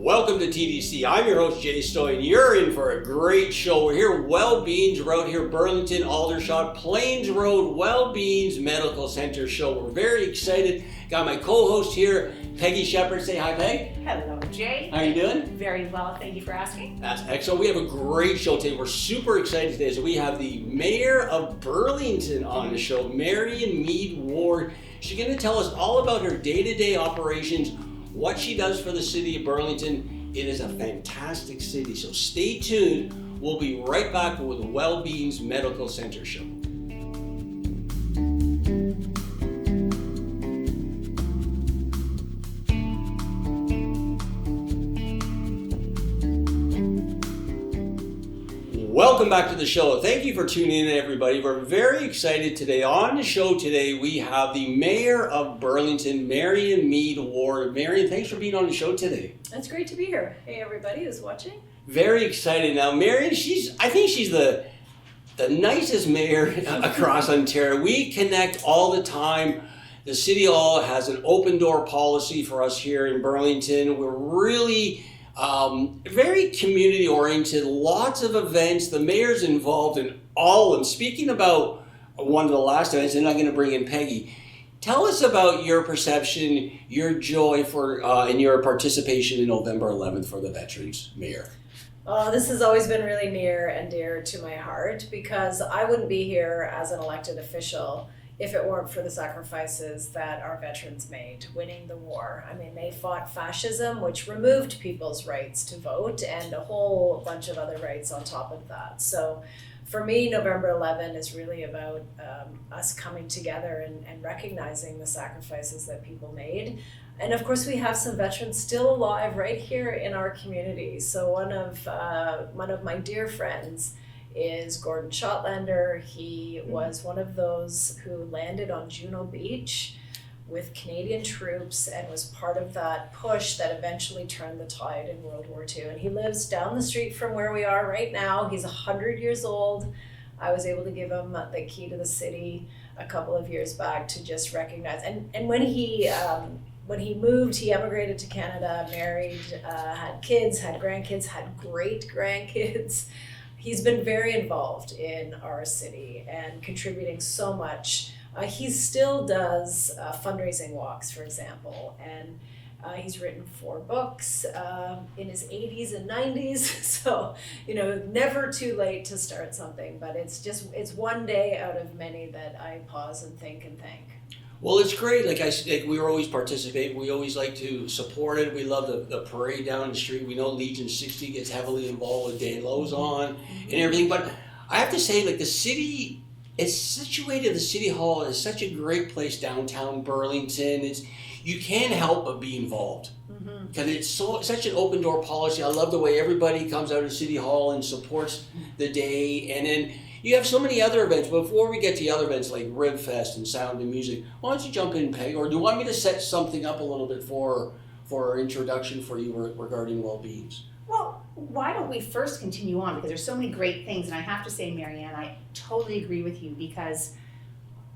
Welcome to TDC. I'm your host, Jay Stoyan. You're in for a great show. We're here, Wellbeings. We're out here, Burlington, Aldershot, Plains Road, Wellbeings Medical Center show. We're very excited. Got my co-host here, Peggy Shepherd. Say hi, Peg. Hello, Jay. How are you doing? Very well, thank you for asking. That's excellent. We have a great show today. We're super excited today. So we have the Mayor of Burlington on the show, Marianne Meed Ward. She's going to tell us all about her day-to-day operations, what she does for the city of Burlington. It is a fantastic city, so stay tuned. We'll be right back with the Wellbeings Medical Center show. Welcome back to the show. Thank you for tuning in, everybody. We're very excited today. On the show today, we have the Mayor of Burlington, Marianne Meed Ward. Marianne, thanks for being on the show today. It's great to be here. Hey, everybody who's watching. Very excited. Now, Marianne, I think she's the nicest mayor across Ontario. We connect all the time. The City Hall has an open door policy for us here in Burlington. We're really very community oriented, lots of events. The mayor's involved in all of them. Speaking about one of the last events, and I'm going to bring in Peggy. Tell us about your perception, your joy for, and your participation in November 11th for the Veterans, Mayor. This has always been really near and dear to my heart because I wouldn't be here as an elected official if it weren't for the sacrifices that our veterans made winning the war. I mean, they fought fascism, which removed people's rights to vote and a whole bunch of other rights on top of that. So for me, November 11 is really about us coming together and recognizing the sacrifices that people made. And of course, we have some veterans still alive right here in our community. So one of my dear friends is Gordon Shotlander. He was one of those who landed on Juno Beach with Canadian troops and was part of that push that eventually turned the tide in World War II. And he lives down the street from where we are right now. He's 100 years old. I was able to give him the key to the city a couple of years back to just recognize. And when he moved, he emigrated to Canada, married, had kids, had grandkids, had great grandkids. He's been very involved in our city and contributing so much. He still does fundraising walks, for example, and he's written 4 books in his 80s and 90s. So, never too late to start something, but it's one day out of many that I pause and think and thank. Well, it's great. Like we always participate. We always like to support it. We love the parade down the street. We know Legion 60 gets heavily involved with Dan Lowe's on and everything. But I have to say, like, the city is situated. The City Hall is such a great place downtown Burlington. You can't help but be involved because it's such an open door policy. I love the way everybody comes out of City Hall and supports the day, and then you have so many other events. Before we get to the other events like Rib Fest and Sound and Music, why don't you jump in, Peg? Or do you want me to set something up a little bit for our introduction for you regarding Wellbeings? Well, why don't we first continue on, because there's so many great things. And I have to say, Marianne, I totally agree with you, because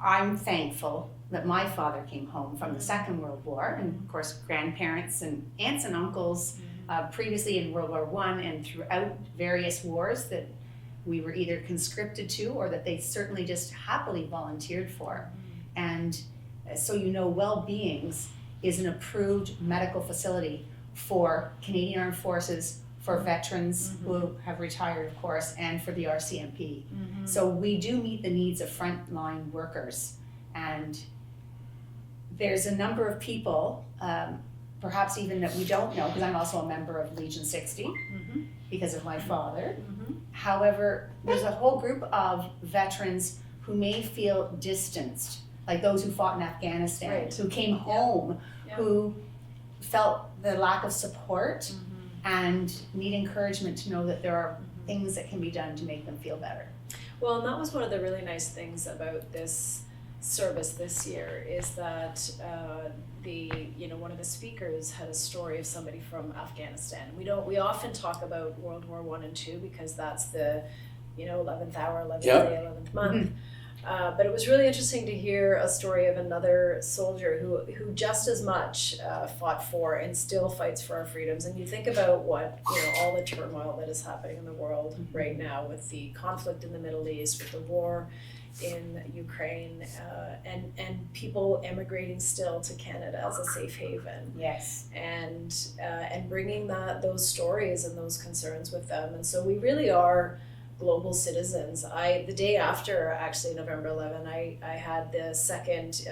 I'm thankful that my father came home from the Second World War, and of course grandparents and aunts and uncles previously in World War I and throughout various wars that we were either conscripted to or that they certainly just happily volunteered for. And so Wellbeings is an approved medical facility for Canadian Armed Forces, for veterans who have retired, of course, and for the RCMP. So we do meet the needs of frontline workers. And there's a number of people, perhaps even that we don't know, because I'm also a member of Legion 60 because of my father. However, there's a whole group of veterans who may feel distanced, like those who fought in Afghanistan, who came home, who felt the lack of support and need encouragement to know that there are things that can be done to make them feel better. Well, and that was one of the really nice things about this service this year is that one of the speakers had a story of somebody from Afghanistan. We often talk about World War I and II because that's the 11th hour, 11th day, 11th month. But it was really interesting to hear a story of another soldier who just as much fought for and still fights for our freedoms. And you think about what, all the turmoil that is happening in the world right now with the conflict in the Middle East, with the war in Ukraine, and people emigrating still to Canada as a safe haven. Yes. And bringing those stories and those concerns with them. And so we really are global citizens. The day after, actually, November 11, I had the second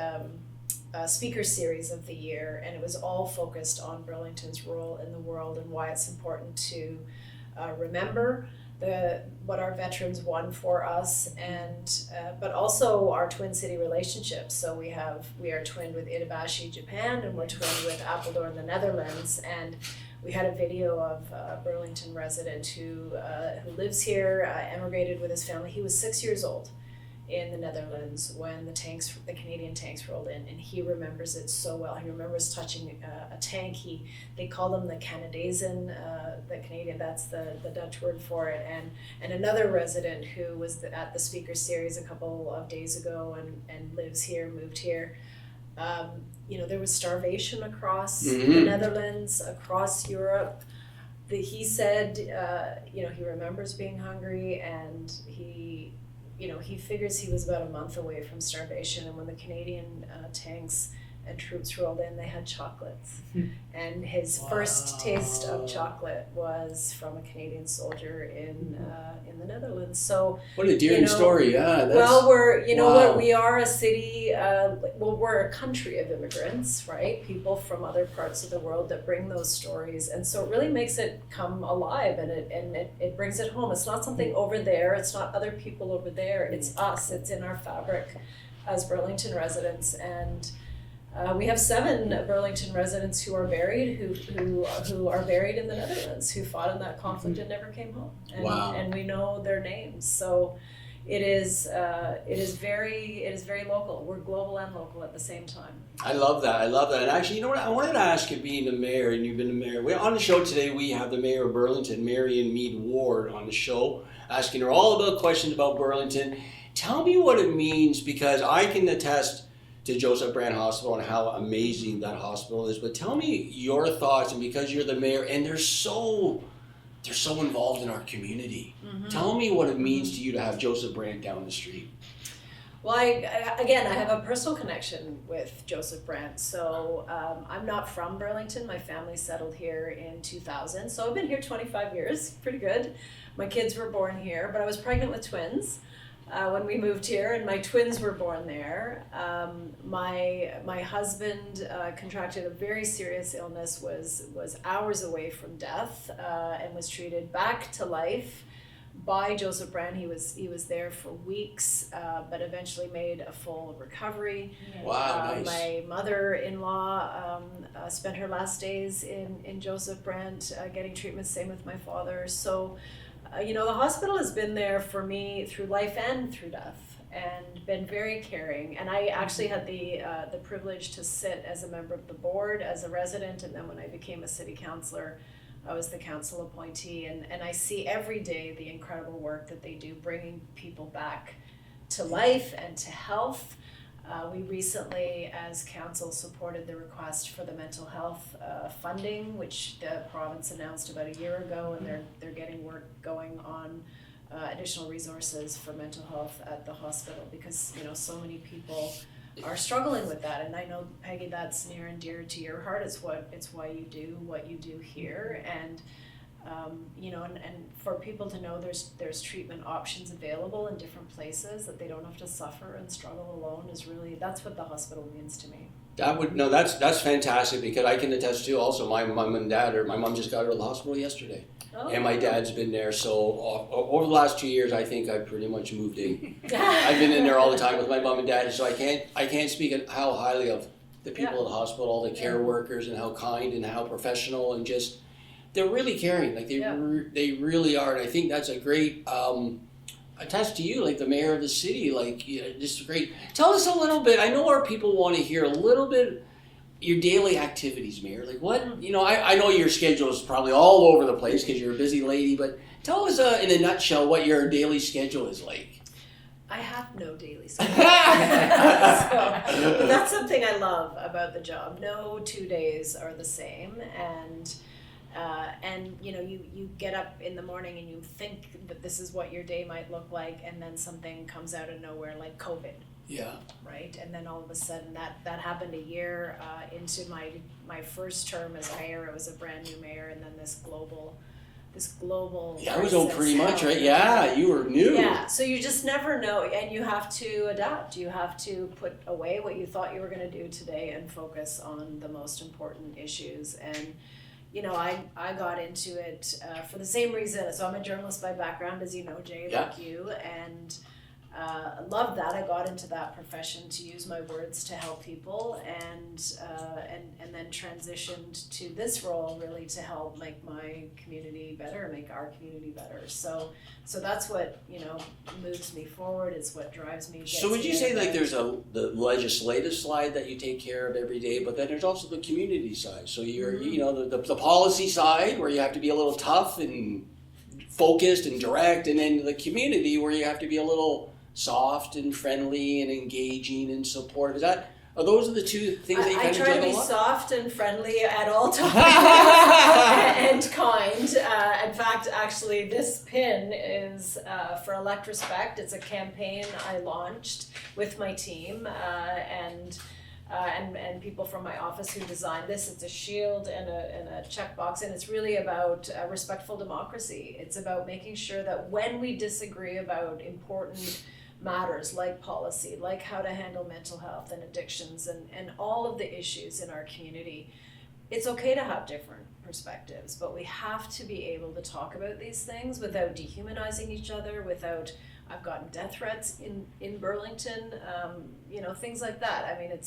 speaker series of the year, and it was all focused on Burlington's role in the world and why it's important to remember what our veterans won for us, and but also our twin city relationships. So we are twinned with Itabashi, Japan, and we're twinned with Apeldoorn in the Netherlands. And we had a video of a Burlington resident who lives here, emigrated with his family. He was 6 years old in the Netherlands when the Canadian tanks rolled in, and he remembers it so well. He remembers touching a tank. They call them the Canadezen, the Canadian. That's the Dutch word for it. And another resident who was at the speaker series a couple of days ago and lives here, moved here. There was starvation across the Netherlands, across Europe. He said, he remembers being hungry, and he figures he was about a month away from starvation. And when the Canadian tanks and troops rolled in, they had chocolates. And his first taste of chocolate was from a Canadian soldier in the Netherlands. So what a dear story, yeah. What, we are a city, we're a country of immigrants, right? People from other parts of the world that bring those stories. And so it really makes it come alive, and it brings it home. It's not something over there, it's not other people over there, it's us, it's in our fabric as Burlington residents. And we have 7 Burlington residents who are buried, who are buried in the Netherlands, who fought in that conflict and never came home. And we know their names. So it is very local. We're global and local at the same time. I love that. And actually, you know what? I wanted to ask you, being the mayor, and you've been the mayor. On the show today, we have the mayor of Burlington, Marianne Meed Ward, on the show, asking her all about questions about Burlington. Tell me what it means, because I can attest to Joseph Brand Hospital and how amazing that hospital is. But tell me your thoughts, and because you're the mayor and they're so involved in our community. Tell me what it means to you to have Joseph Brand down the street. Well, I have a personal connection with Joseph Brand. So I'm not from Burlington. My family settled here in 2000. So I've been here 25 years, pretty good. My kids were born here, but I was pregnant with twins when we moved here, and my twins were born there. My husband contracted a very serious illness, was hours away from death, and was treated back to life by Joseph Brand. He was there for weeks, but eventually made a full recovery. Wow, nice. My mother-in-law spent her last days in Joseph Brand getting treatment, same with my father. So the hospital has been there for me through life and through death, and been very caring. And I actually had the privilege to sit as a member of the board, as a resident, and then when I became a city councillor, I was the council appointee, and I see every day the incredible work that they do, bringing people back to life and to health. We recently, as council, supported the request for the mental health funding, which the province announced about a year ago, and they're getting work going on additional resources for mental health at the hospital, because so many people are struggling with that. And I know, Peggy, that's near and dear to your heart. It's why you do what you do here, and and for people to know there's treatment options available in different places, that they don't have to suffer and struggle alone, that's what the hospital means to me. That's fantastic, because I can attest to also my mom and dad, or my mom just got out of the hospital yesterday. Oh. And my dad's been there, so over the last 2 years, I think I've pretty much moved in. I've been in there all the time with my mom and dad, so I can't speak how highly of the people at the hospital, all the care workers, and how kind and how professional, and just they're really caring. Like they really are, and I think that's a great attest to you, like the mayor of the city. Like just great. Tell us a little bit. I know our people want to hear a little bit. Your daily activities, Mayor, like what, I know your schedule is probably all over the place because you're a busy lady, but tell us in a nutshell what your daily schedule is like. I have no daily schedule. But that's something I love about the job. No 2 days are the same, and you know, you get up in the morning and you think that this is what your day might look like, and then something comes out of nowhere like COVID. Yeah. Right, and then all of a sudden that happened a year into my first term as mayor. It was a brand new mayor, and then this global. Yeah, I was on pretty much, right? Yeah, you were new. Yeah, so you just never know, and you have to adapt. You have to put away what you thought you were going to do today and focus on the most important issues. And you know, I got into it for the same reason. So I'm a journalist by background, as you know, Jay, like you, and loved that. I got into that profession to use my words to help people, and then transitioned to this role really to help make my community better, make our community better. So that's what, you know, moves me forward. It's what drives me. So would you say like there's the legislative side that you take care of every day, but then there's also the community side. So you're you know the policy side where you have to be a little tough and focused and direct, and then the community where you have to be a little soft and friendly and engaging and supportive. Are those the two things that you kind of try to be juggle up? soft and friendly at all times and kind. In fact, actually, this pin is for Elect Respect. It's a campaign I launched with my team and people from my office who designed this. It's a shield and a checkbox, and it's really about respectful democracy. It's about making sure that when we disagree about important matters like policy, like how to handle mental health and addictions and all of the issues in our community, it's okay to have different perspectives, but we have to be able to talk about these things without dehumanizing each other, without, I've gotten death threats in Burlington, you know, things like that. I mean, it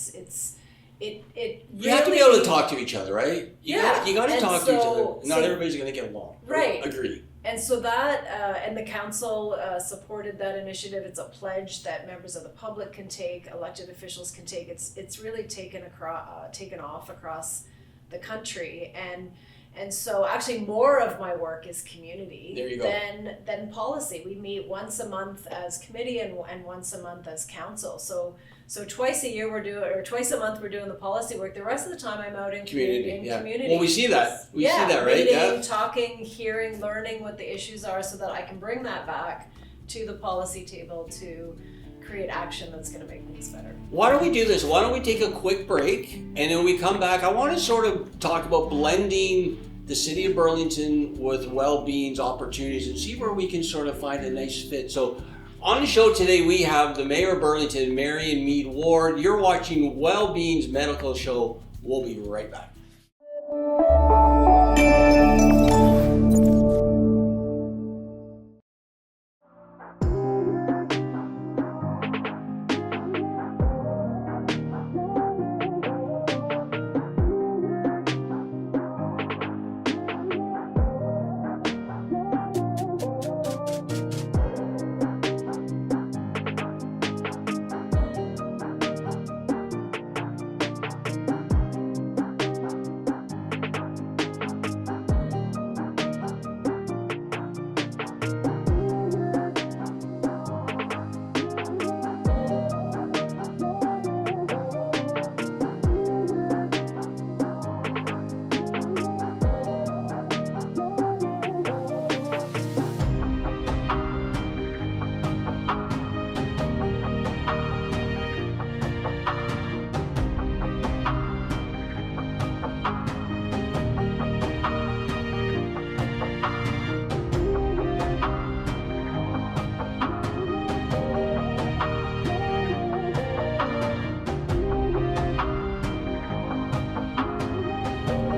You have to be able to talk to each other, right? You got to talk to each other. Not everybody's going to get along. Right. Agree. And so that, and the council supported that initiative. It's a pledge that members of the public can take, elected officials can take. It's really taken off across the country, and so actually more of my work is community than policy. We meet once a month as committee and once a month as council. So twice a month we're doing the policy work. The rest of the time I'm out in community. Well, we see that. We see that, right? Meeting, talking, hearing, learning what the issues are, so that I can bring that back to the policy table to create action that's going to make things better. Why don't we do this? Why don't we take a quick break, and then we come back. I want to sort of talk about blending the city of Burlington with Wellbeings opportunities and see where we can sort of find a nice fit. So on the show today, we have the Mayor of Burlington, Marianne Meed Ward. You're watching Wellbeings Medical Show. We'll be right back.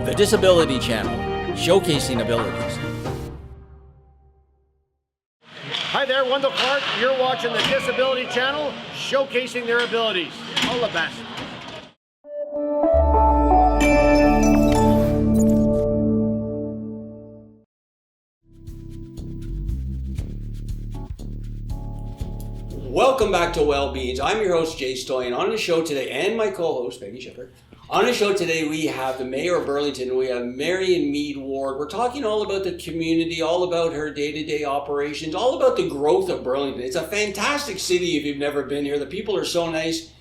The Disability Channel, showcasing abilities. Hi there, Wendell Clark. You're watching the Disability Channel, showcasing their abilities. All the best. Welcome back to Wellbeings. I'm your host, Jay Stoyan. On the show today, and my co-host, Peggy Shepard. On the show today, we have the Mayor of Burlington. We have Marianne Meed Ward. We're talking all about the community, all about her day-to-day operations, all about the growth of Burlington. It's a fantastic city if you've never been here. The people are so nice.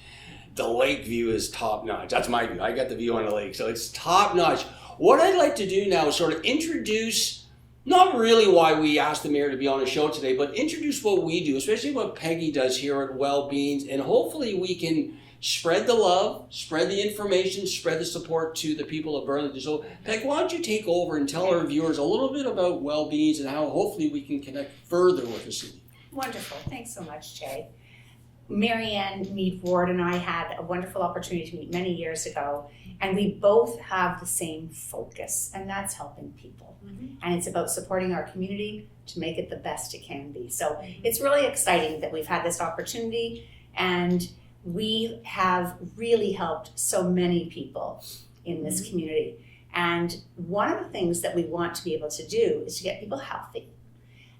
The lake view is top-notch. That's my view. I got the view on the lake, so it's top-notch. What I'd like to do now is sort of introduce, not really why we asked the mayor to be on the show today, but introduce what we do, especially what Peggy does here at Wellbeings, and hopefully we can spread the love, spread the information, spread the support to the people of Burlington. So, Peg, why don't you take over and tell our viewers a little bit about Wellbeings and how hopefully we can connect further with the city. Wonderful. Thanks so much, Jay. Marianne Meed Ward and I had a wonderful opportunity to meet many years ago, and we both have the same focus, and that's helping people. And it's about supporting our community to make it the best it can be. So it's really exciting that we've had this opportunity, and we have really helped so many people in this community. And one of the things that we want to be able to do is to get people healthy.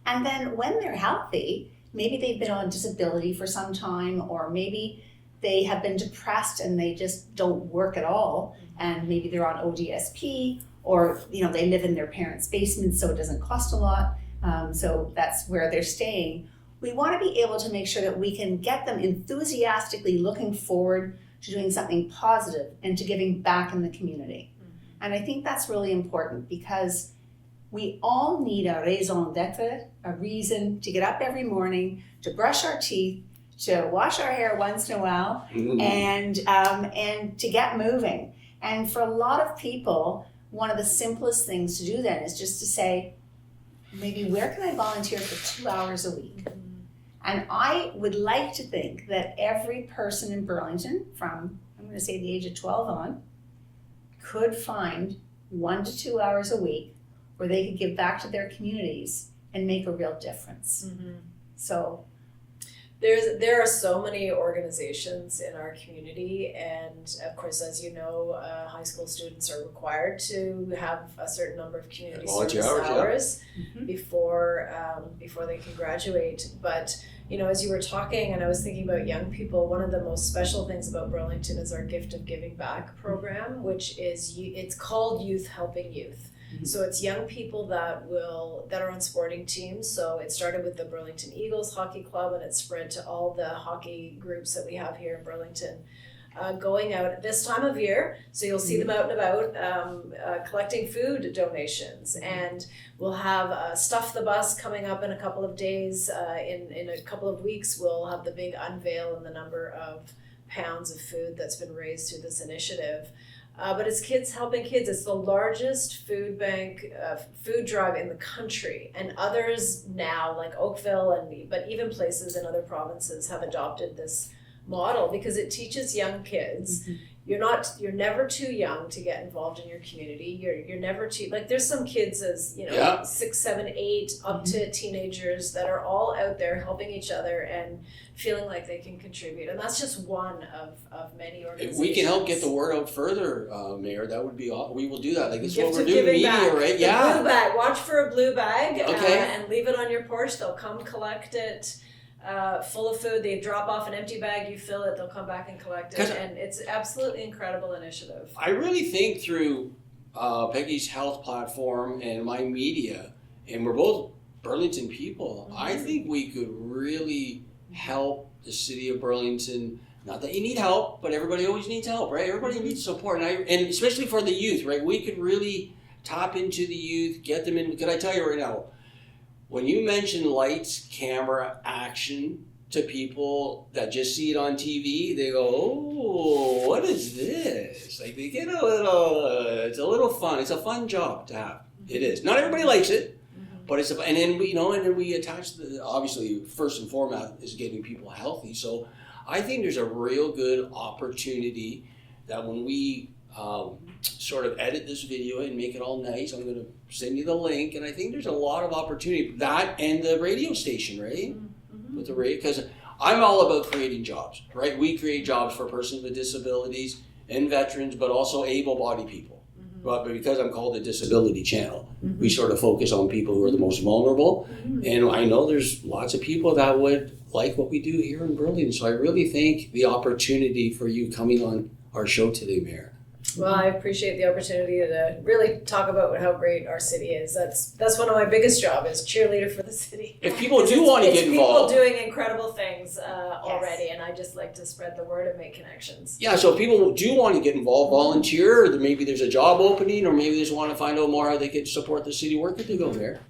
And then when they're healthy, maybe they've been on disability for some time, or maybe they have been depressed and they just don't work at all, and maybe they're on ODSP, or they live in their parents' basement, so it doesn't cost a lot, so that's where they're staying. We want to be able to make sure that we can get them enthusiastically looking forward to doing something positive and to giving back in the community. And I think that's really important, because we all need a raison d'etre, a reason to get up every morning, to brush our teeth, to wash our hair once in a while, and to get moving. And for a lot of people, one of the simplest things to do then is just to say, maybe where can I volunteer for 2 hours a week? And I would like to think that every person in Burlington from, I'm going to say the age of 12 on, could find 1 to 2 hours a week where they could give back to their communities and make a real difference. So there are so many organizations in our community, and of course, as you know, high school students are required to have a certain number of community service hours before they can graduate. But as you were talking, and I was thinking about young people, one of the most special things about Burlington is our Gift of Giving Back program, which is it's called Youth Helping Youth. So it's young people that are on sporting teams. So it started with the Burlington Eagles Hockey Club, and it spread to all the hockey groups that we have here in Burlington. Going out at this time of year, so you'll see them out and about collecting food donations, and we'll have Stuff the Bus coming up in a couple of days. In a couple of weeks, we'll have the big unveil and the number of pounds of food that's been raised through this initiative. But it's kids helping kids. It's the largest food bank, food drive in the country, and others now, like Oakville, but even places in other provinces have adopted this model, because it teaches young kids you're never too young to get involved in your community. You're never too, there's some kids as 6, 7, 8 up to teenagers that are all out there helping each other and feeling like they can contribute, and that's just one of many organizations. If we can help get the word out further, Mayor, that would be awesome. We will do that. This is Gift what we're of doing, giving media, back. right? The blue bag. Watch for a blue bag, Okay. and leave it on your porch. They'll come collect it. Full of food. They drop off an empty bag, you fill it, they'll come back and collect it, and it's absolutely incredible initiative. I really think through Peggy's health platform and my media, and we're both Burlington people, I think we could really help the city of Burlington. Not that you need help, but everybody always needs help, right? Everybody needs support, and especially for the youth, right? We could really tap into the youth, get them in. Could I tell you right now, when you mention lights, camera, action to people that just see it on TV, they go, "Oh, what is this?" They get a little. It's a little fun. It's a fun job to have. It is. Not everybody likes it, but it's. And then we attach obviously first and foremost is getting people healthy. So I think there's a real good opportunity that when we sort of edit this video and make it all nice, I'm going to send you the link, and I think there's a lot of opportunity. That and the radio station, right? With the radio, because I'm all about creating jobs, right? We create jobs for persons with disabilities and veterans, but also able-bodied people. But because I'm called the Disability Channel, we sort of focus on people who are the most vulnerable, and I know there's lots of people that would like what we do here in Burlington. So I really think the opportunity for you coming on our show today, Mayor. Well, I appreciate the opportunity to really talk about how great our city is. That's one of my biggest jobs, is cheerleader for the city. If people do want to get involved, people doing incredible things already, and I just like to spread the word and make connections. yeah. So if people do want to get involved, volunteer, or maybe there's a job opening, or maybe they just want to find out more how they can support the city. Where could they go there?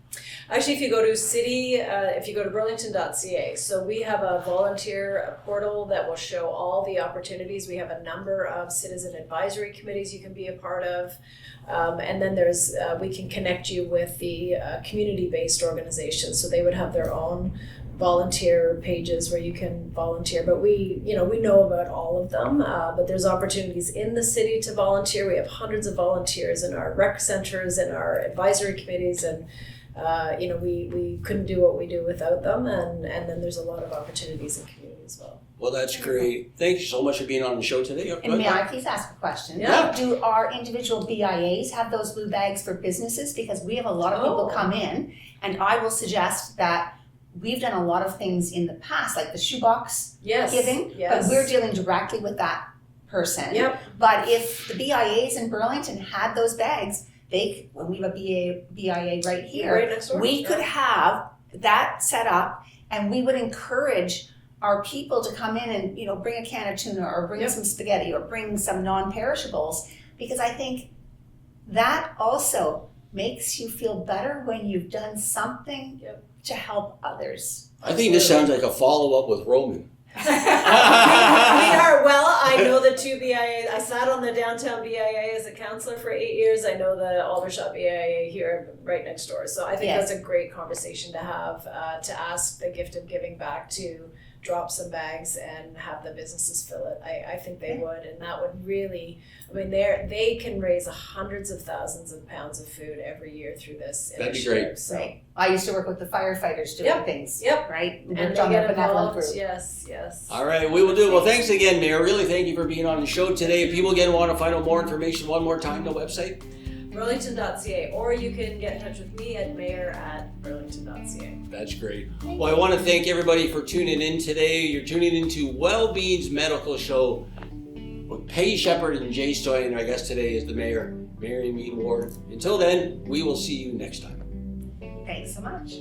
Actually, if you go to Burlington.ca, so we have a volunteer portal that will show all the opportunities. We have a number of citizen advisory committees you can be a part of, and then we can connect you with the community-based organizations. So they would have their own volunteer pages where you can volunteer, but we know about all of them, but there's opportunities in the city to volunteer. We have hundreds of volunteers in our rec centers and our advisory committees, and we couldn't do what we do without them, and then there's a lot of opportunities in community as well. Well, that's great. Thank you so much for being on the show today. And may I please ask a question? Yeah. Do our individual BIAs have those blue bags for businesses? Because we have a lot of people come in, and I will suggest that we've done a lot of things in the past, like the shoebox giving, but we're dealing directly with that person. Yep. But if the BIAs in Burlington had those bags, we have a BIA right here. Right next door. We could have that set up, and we would encourage our people to come in and bring a can of tuna, or bring some spaghetti, or bring some non-perishables, because I think that also makes you feel better when you've done something to help others. I think this sounds like a follow-up with Roman. we are, well, I know the two BIAs. I sat on the downtown BIA as a counselor for 8 years. I know the Aldershot BIA here right next door. So I think that's a great conversation to have, to ask the gift of giving back to drop some bags and have the businesses fill it. I think they would, and that would really, they can raise hundreds of thousands of pounds of food every year through this That'd be initiative. great. So. Right. I used to work with the firefighters doing things. Yep. Right? And Worked they on their get benevolent involved. group. Yes. All right, we will do. Well, thanks again, Mayor. Really, thank you for being on the show today. If people again want to find out more information, one more time, the website? Burlington.ca, or you can get in touch with me at mayor@burlington.ca. That's great. Well, I want to thank everybody for tuning in today. You're tuning into Wellbeings Medical Show with Peggy Shepard and Jay Stoyan. Our guest today is the Mayor, Marianne Meed Ward. Until then, we will see you next time. Thanks so much.